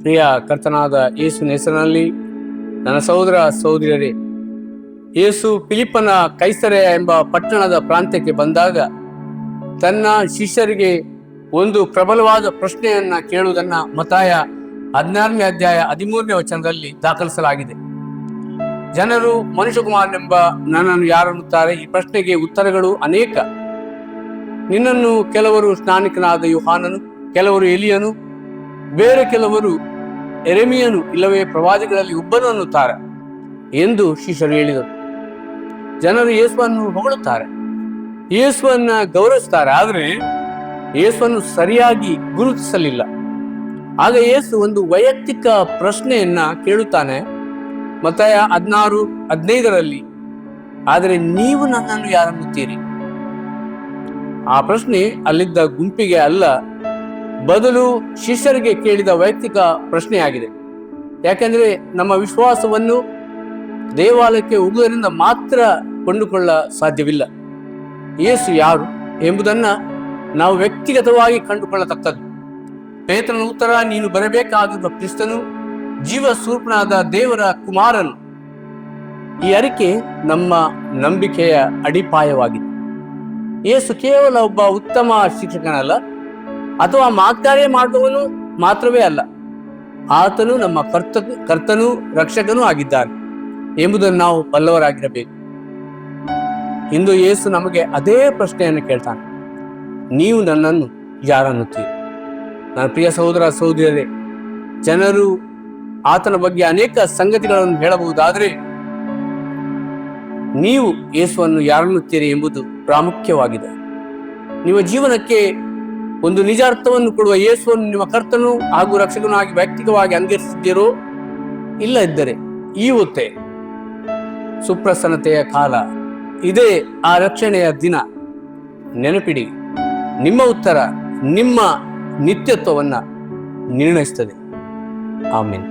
ಪ್ರಿಯ ಕರ್ತನಾದ ಯೇಸುವಿನ ಹೆಸರಿನಲ್ಲಿ ನನ್ನ ಸಹೋದರ ಸಹೋದರಿಯರೇ, ಯೇಸು ಫಿಲಿಪ್ಪನ ಕೈಸರೆಯ ಎಂಬ ಪಟ್ಟಣದ ಪ್ರಾಂತ್ಯಕ್ಕೆ ಬಂದಾಗ ತನ್ನ ಶಿಷ್ಯರಿಗೆ ಒಂದು ಪ್ರಬಲವಾದ ಪ್ರಶ್ನೆಯನ್ನ ಕೇಳುವುದನ್ನ ಮತ್ತಾಯ 16ನೇ ಅಧ್ಯಾಯ 13ನೇ ವಚನದಲ್ಲಿ ದಾಖಲಿಸಲಾಗಿದೆ. ಜನರು ಮನುಷ್ಯಕುಮಾರನೆಂಬ ನನ್ನನ್ನು ಯಾರನ್ನುತ್ತಾರೆ? ಈ ಪ್ರಶ್ನೆಗೆ ಉತ್ತರಗಳು ಅನೇಕ. ನಿನ್ನನ್ನು ಕೆಲವರು ಸ್ನಾನಿಕನಾದ ಯೋಹಾನನು, ಕೆಲವರು ಎಲಿಯನು, ಬೇರೆ ಕೆಲವರು ಯೆರೆಮೀಯನು, ಇಲ್ಲವೇ ಪ್ರವಾದಿಗಳಲ್ಲಿ ಒಬ್ಬನು ಅನ್ನುತ್ತಾರೆ ಎಂದು ಶಿಷ್ಯರು ಹೇಳಿದರು. ಜನರು ಯೇಸುವನ್ನು ಹೊಗಳುತ್ತಾರೆ, ಯೇಸುವನ್ನ ಗೌರವಿಸುತ್ತಾರೆ, ಆದರೆ ಯೇಸುವನ್ನು ಸರಿಯಾಗಿ ಗುರುತಿಸಲಿಲ್ಲ. ಆಗ ಯೇಸು ಒಂದು ವೈಯಕ್ತಿಕ ಪ್ರಶ್ನೆಯನ್ನ ಕೇಳುತ್ತಾನೆ. ಮತ್ತಾಯ 16:15 ಆದರೆ ನೀವು ನನ್ನನ್ನು ಯಾರನ್ನುತ್ತೀರಿ? ಆ ಪ್ರಶ್ನೆ ಅಲ್ಲಿದ್ದ ಗುಂಪಿಗೆ ಅಲ್ಲ, ಬದಲು ಶಿಷ್ಯರಿಗೆ ಕೇಳಿದ ವೈಯಕ್ತಿಕ ಪ್ರಶ್ನೆಯಾಗಿದೆ. ಯಾಕೆಂದ್ರೆ ನಮ್ಮ ವಿಶ್ವಾಸವನ್ನು ದೇವಾಲಯಕ್ಕೆ ಹೋಗುವುದರಿಂದ ಮಾತ್ರ ಕೊಂಡುಕೊಳ್ಳ ಸಾಧ್ಯವಿಲ್ಲ. ಯೇಸು ಯಾರು ಎಂಬುದನ್ನ ನಾವು ವ್ಯಕ್ತಿಗತವಾಗಿ ಕಂಡುಕೊಳ್ಳತಕ್ಕದ್ದು. ಪೇತ್ರನ ಉತ್ತರ, ನೀನು ಬರಬೇಕಾಗಿರುವ ಕ್ರಿಸ್ತನು, ಜೀವ ಸ್ವರೂಪನಾದ ದೇವರ ಕುಮಾರನು. ಈ ಅರಿಕೆ ನಮ್ಮ ನಂಬಿಕೆಯ ಅಡಿಪಾಯವಾಗಿದೆ. ಯೇಸು ಕೇವಲ ಒಬ್ಬ ಉತ್ತಮ ಶಿಕ್ಷಕನಲ್ಲ ಅಥವಾ ಮಾರ್ಗದರ್ಶನ ಮಾಡುವವನು ಮಾತ್ರವೇ ಅಲ್ಲ, ಆತನು ನಮ್ಮ ಕರ್ತನೂ ರಕ್ಷಕನೂ ಆಗಿದ್ದಾನೆ ಎಂಬುದನ್ನು ನಾವು ಬಲ್ಲವರಾಗಿರಬೇಕು. ಇಂದು ಯೇಸು ನಮಗೆ ಅದೇ ಪ್ರಶ್ನೆಯನ್ನು ಕೇಳ್ತಾನೆ, ನೀವು ನನ್ನನ್ನು ಯಾರನ್ನುತ್ತೀರಿ? ನನ್ನ ಪ್ರಿಯ ಸಹೋದರ ಸಹೋದರಿಯರೇ, ಜನರು ಆತನ ಬಗ್ಗೆ ಅನೇಕ ಸಂಗತಿಗಳನ್ನು ಹೇಳಬಹುದಾದರೆ ನೀವು ಯೇಸುವನ್ನು ಯಾರನ್ನುತ್ತೀರಿ ಎಂಬುದು ಪ್ರಾಮುಖ್ಯವಾಗಿದೆ. ನಿಮ್ಮ ಜೀವನಕ್ಕೆ ಒಂದು ನಿಜ ಅರ್ಥವನ್ನು ಕೊಡುವ ಯೇಸುವನ್ನು ನಿಮ್ಮ ಕರ್ತನು ಹಾಗೂ ರಕ್ಷಕನೂ ಆಗಿ ವೈಯಕ್ತಿಕವಾಗಿ ಅಂಗೀಕರಿಸಿದ್ದೀರೋ? ಇಲ್ಲ ಇದ್ದರೆ ಈ ಹೊತ್ತೇ ಸುಪ್ರಸನ್ನತೆಯ ಕಾಲ, ಇದೇ ಆ ರಕ್ಷಣೆಯ ದಿನ. ನೆನಪಿಡಿ, ನಿಮ್ಮ ಉತ್ತರ ನಿಮ್ಮ ನಿತ್ಯತ್ವವನ್ನು ನಿರ್ಣಯಿಸುತ್ತದೆ. ಆಮೆನ್.